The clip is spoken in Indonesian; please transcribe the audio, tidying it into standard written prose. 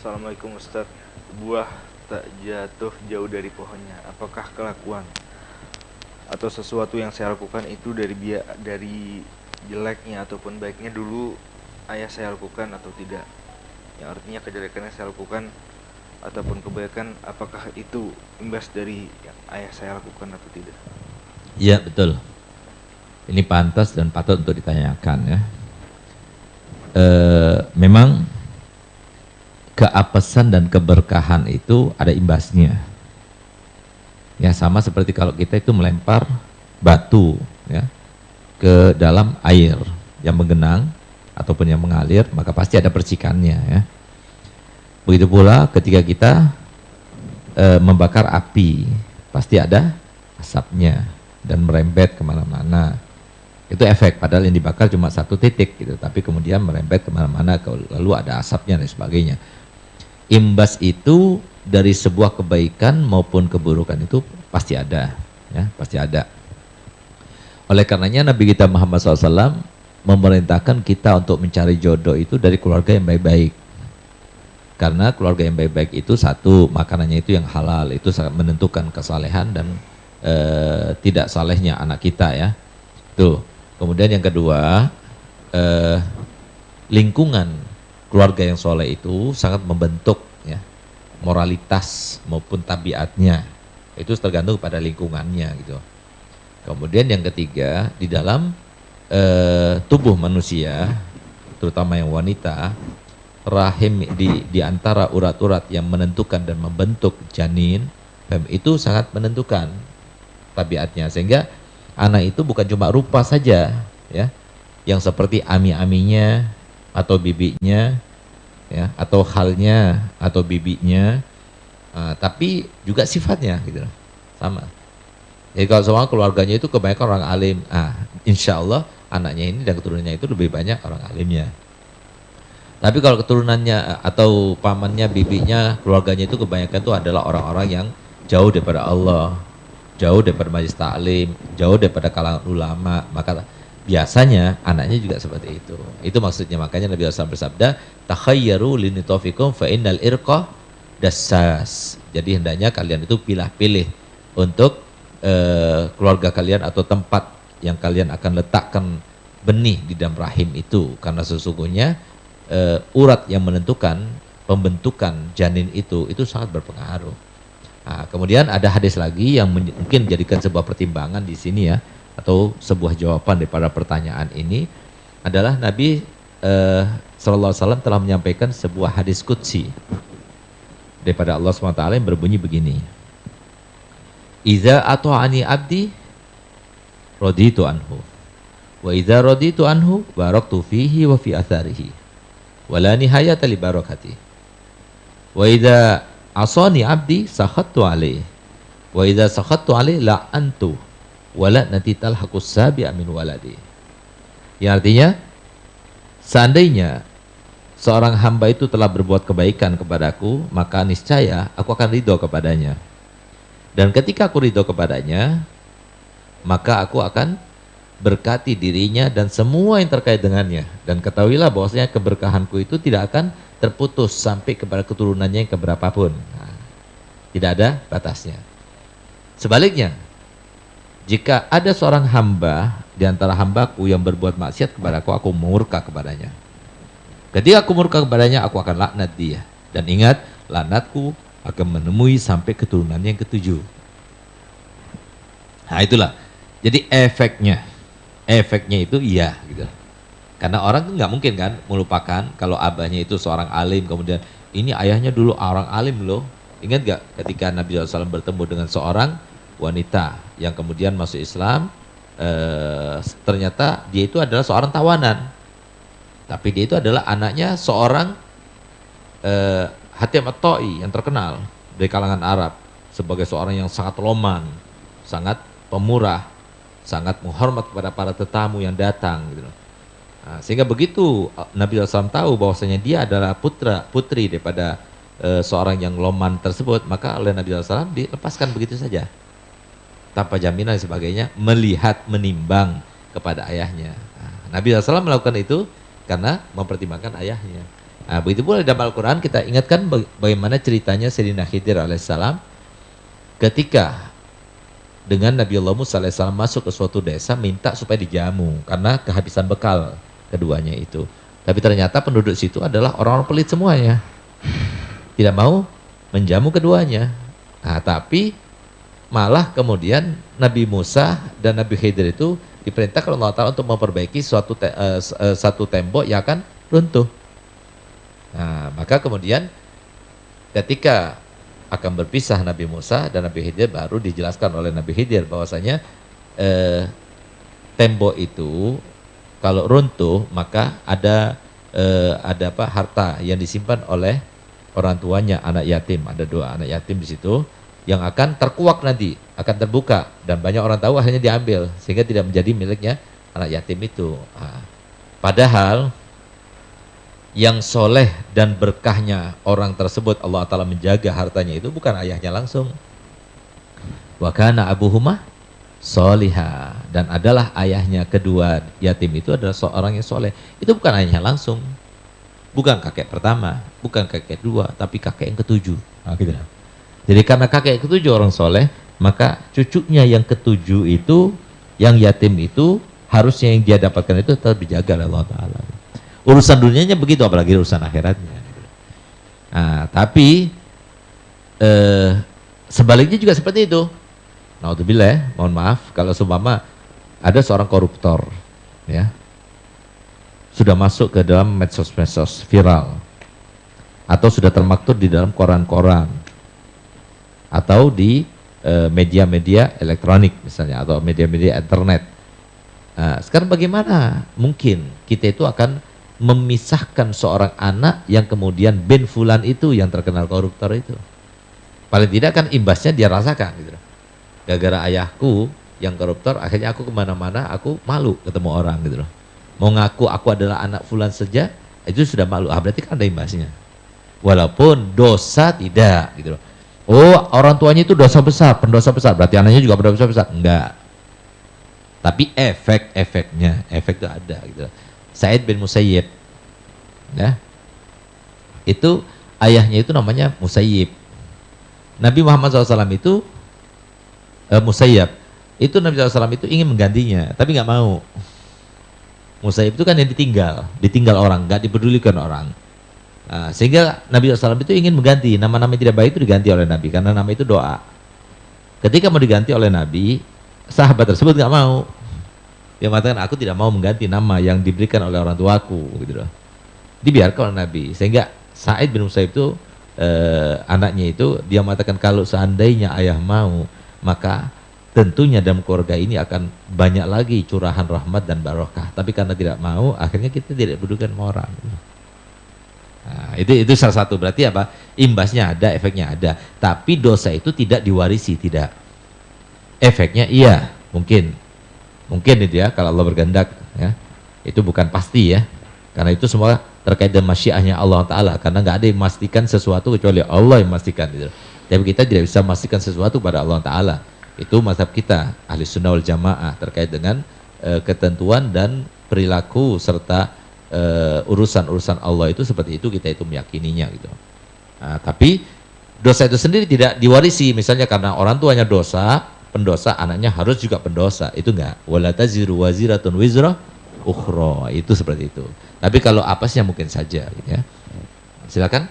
Assalamualaikum Ustaz. Buah tak jatuh jauh dari pohonnya. Apakah kelakuan atau sesuatu yang saya lakukan itu dari jeleknya ataupun baiknya dulu ayah saya lakukan atau tidak? Yang artinya kejelekan yang saya lakukan ataupun kebaikan, apakah itu imbas dari yang ayah saya lakukan atau tidak? Iya, betul. Ini pantas dan patut untuk ditanyakan ya. Memang keapesan dan keberkahan itu ada imbasnya. Ya, sama seperti kalau kita itu melempar batu ya ke dalam air yang menggenang ataupun yang mengalir, maka pasti ada percikannya ya. Begitu pula ketika kita membakar api, pasti ada asapnya dan merembet kemana-mana. Itu efek, padahal yang dibakar cuma satu titik gitu, tapi kemudian merembet kemana-mana, lalu ada asapnya dan sebagainya. Imbas itu dari sebuah kebaikan maupun keburukan itu pasti ada, ya, pasti ada. Oleh karenanya Nabi kita Muhammad SAW memerintahkan kita untuk mencari jodoh itu dari keluarga yang baik-baik. Karena keluarga yang baik-baik itu satu, makanannya itu yang halal, itu sangat menentukan kesalehan dan tidak salehnya anak kita ya. Tuh. Kemudian yang kedua, lingkungan keluarga yang soleh itu sangat membentuk ya, moralitas maupun tabiatnya. Itu tergantung pada lingkungannya gitu. Kemudian yang ketiga, di dalam tubuh manusia, terutama yang wanita, rahim di antara urat-urat yang menentukan dan membentuk janin, itu sangat menentukan tabiatnya, sehingga anak itu bukan cuma rupa saja ya, yang seperti ami-aminya atau bibinya ya, atau halnya atau bibinya, tapi juga sifatnya gitu sama. Jadi kalau semua keluarganya itu kebanyakan orang alim, insya Allah anaknya ini dan keturunannya itu lebih banyak orang alimnya. Tapi kalau keturunannya atau pamannya, bibinya, keluarganya itu kebanyakan itu adalah orang-orang yang jauh daripada Allah, jauh daripada majelis taklim, jauh daripada kalangan ulama, maka biasanya anaknya juga seperti itu. Itu maksudnya, makanya Nabi SAW bersabda, takhayyaru linitofikum fa innal irqah dassas. Jadi hendaknya kalian itu pilih-pilih untuk keluarga kalian atau tempat yang kalian akan letakkan benih di dalam rahim itu, karena sesungguhnya urat yang menentukan pembentukan janin itu sangat berpengaruh. Nah, kemudian ada hadis lagi yang mungkin jadikan sebuah pertimbangan di sini ya, atau sebuah jawaban daripada pertanyaan ini adalah Nabi SAW telah menyampaikan sebuah hadis qudsi daripada Allah SWT yang berbunyi begini. Iza ato'ani abdi raditu anhu wa iza raditu anhu baraktu fihi wa fi atharihi wala nihayata li barakati wa iza asani abdi sakhattu alaih wa iza sakhattu alaih la'antu wala nanti talhaqus sabi'a min waladi. Yang artinya, seandainya seorang hamba itu telah berbuat kebaikan kepadaku, maka niscaya aku akan ridho kepadanya. Dan ketika aku ridho kepadanya, maka aku akan berkati dirinya dan semua yang terkait dengannya. Dan ketahuilah bahwasanya keberkahanku itu tidak akan terputus sampai kepada keturunannya yang keberapapun. Nah, tidak ada batasnya. Sebaliknya, jika ada seorang hamba di antara hambaku yang berbuat maksiat kepadaku, aku murka kepadanya. Ketika aku murka kepadanya, aku akan laknat dia. Dan ingat, laknatku akan menemui sampai keturunannya yang ketujuh. Nah itulah. Jadi efeknya itu iya gitu. Karena orang tuh nggak mungkin kan melupakan kalau abahnya itu seorang alim, kemudian ini ayahnya dulu orang alim loh. Ingat gak ketika Nabi SAW bertemu dengan seorang wanita yang kemudian masuk Islam, ternyata dia itu adalah seorang tawanan, tapi dia itu adalah anaknya seorang Hatim At-Ta'i yang terkenal dari kalangan Arab sebagai seorang yang sangat loman, sangat pemurah, sangat menghormat kepada para tetamu yang datang gitu. Nah, sehingga begitu Nabi SAW tahu bahwasanya dia adalah putri daripada seorang yang loman tersebut, maka oleh Nabi SAW dilepaskan begitu saja tanpa jaminan dan sebagainya, melihat menimbang kepada ayahnya. Nah, Nabi SAW melakukan itu karena mempertimbangkan ayahnya. Nah, begitu pula dalam Al-Quran kita ingatkan bagaimana ceritanya Sayyidina Khidir alaihissalam ketika dengan Nabi Allah Musa alaihissalam masuk ke suatu desa minta supaya dijamu karena kehabisan bekal keduanya itu. Tapi ternyata penduduk situ adalah orang-orang pelit semuanya, tidak mau menjamu keduanya. Nah, tapi malah kemudian Nabi Musa dan Nabi Khidir itu diperintahkan Allah Ta'ala untuk memperbaiki satu tembok yang akan runtuh. Nah, maka kemudian ketika akan berpisah Nabi Musa dan Nabi Khidir, baru dijelaskan oleh Nabi Khidir bahwasanya tembok itu kalau runtuh maka ada harta yang disimpan oleh orang tuanya, anak yatim. Ada 2 anak yatim di situ yang akan terkuak nanti, akan terbuka dan banyak orang tahu, akhirnya diambil sehingga tidak menjadi miliknya anak yatim itu. Nah, padahal yang soleh dan berkahnya orang tersebut Allah Ta'ala menjaga hartanya itu bukan ayahnya langsung. Wa kana abuhuma soliha, dan adalah ayahnya kedua yatim itu adalah seorang yang soleh. Itu bukan ayahnya langsung, bukan kakek pertama, bukan kakek kedua, tapi kakek yang ketujuh. Nah, gitu. Jadi karena kakek ketujuh orang soleh, maka cucunya yang ketujuh itu, yang yatim itu, harusnya yang dia dapatkan itu tetap dijaga oleh Allah Ta'ala. Urusan dunianya begitu, apalagi urusan akhiratnya. Nah, tapi sebaliknya juga seperti itu. Naudzubillah, mohon maaf, kalau seumpama ada seorang koruptor, ya, sudah masuk ke dalam medsos-medsos viral, atau sudah termaktub di dalam koran-koran, atau di media-media elektronik misalnya, atau media-media internet. Nah, sekarang bagaimana mungkin kita itu akan memisahkan seorang anak yang kemudian bin fulan itu yang terkenal koruptor itu? Paling tidak kan imbasnya dia rasakan gitu. Gara-gara ayahku yang koruptor, akhirnya aku kemana-mana aku malu ketemu orang gitu loh. Mau ngaku aku adalah anak fulan saja itu sudah malu. Berarti kan ada imbasnya. Walaupun dosa tidak gitu loh. Oh, orang tuanya itu dosa besar, pendosa besar, berarti anaknya juga pendosa besar? Enggak. Tapi efek-efeknya, efek itu ada gitu. Sa'id bin Musayyib, ya, itu ayahnya itu namanya Musayyib. Nabi Muhammad SAW itu Musayyab, itu Nabi SAW itu ingin menggantinya, tapi nggak mau. Musayyib itu kan yang ditinggal orang, nggak dipedulikan orang. Nah, sehingga Nabi SAW itu ingin mengganti, nama-nama yang tidak baik itu diganti oleh Nabi, karena nama itu doa. Ketika mau diganti oleh Nabi, sahabat tersebut nggak mau. Dia mengatakan, aku tidak mau mengganti nama yang diberikan oleh orang tuaku, gitu loh. Dibiarkan oleh Nabi, sehingga Sa'id bin Musayyib itu anaknya itu, dia mengatakan kalau seandainya ayah mau, maka tentunya dalam keluarga ini akan banyak lagi curahan rahmat dan barokah. Tapi karena tidak mau, akhirnya kita tidak pedulikan sama orang. Nah, itu salah satu, berarti apa? Imbasnya ada, efeknya ada. Tapi dosa itu tidak diwarisi, tidak. Efeknya iya, mungkin itu ya, kalau Allah berkehendak, ya. Itu bukan pasti ya. Karena itu semua terkait dengan masyiahnya Allah Ta'ala. Karena nggak ada yang memastikan sesuatu kecuali Allah yang memastikan gitu. Tapi kita tidak bisa memastikan sesuatu pada Allah Ta'ala. Itu mazhab kita, ahli sunnah wal jamaah, terkait dengan ketentuan dan perilaku serta urusan-urusan Allah itu seperti itu, kita itu meyakininya gitu. Nah, tapi dosa itu sendiri tidak diwarisi, misalnya karena orang tuanya dosa, pendosa, anaknya harus juga pendosa, itu enggak. Wala taziru waziratun wizra ukhra, itu seperti itu. Tapi kalau apasnya mungkin saja gitu ya. Silakan.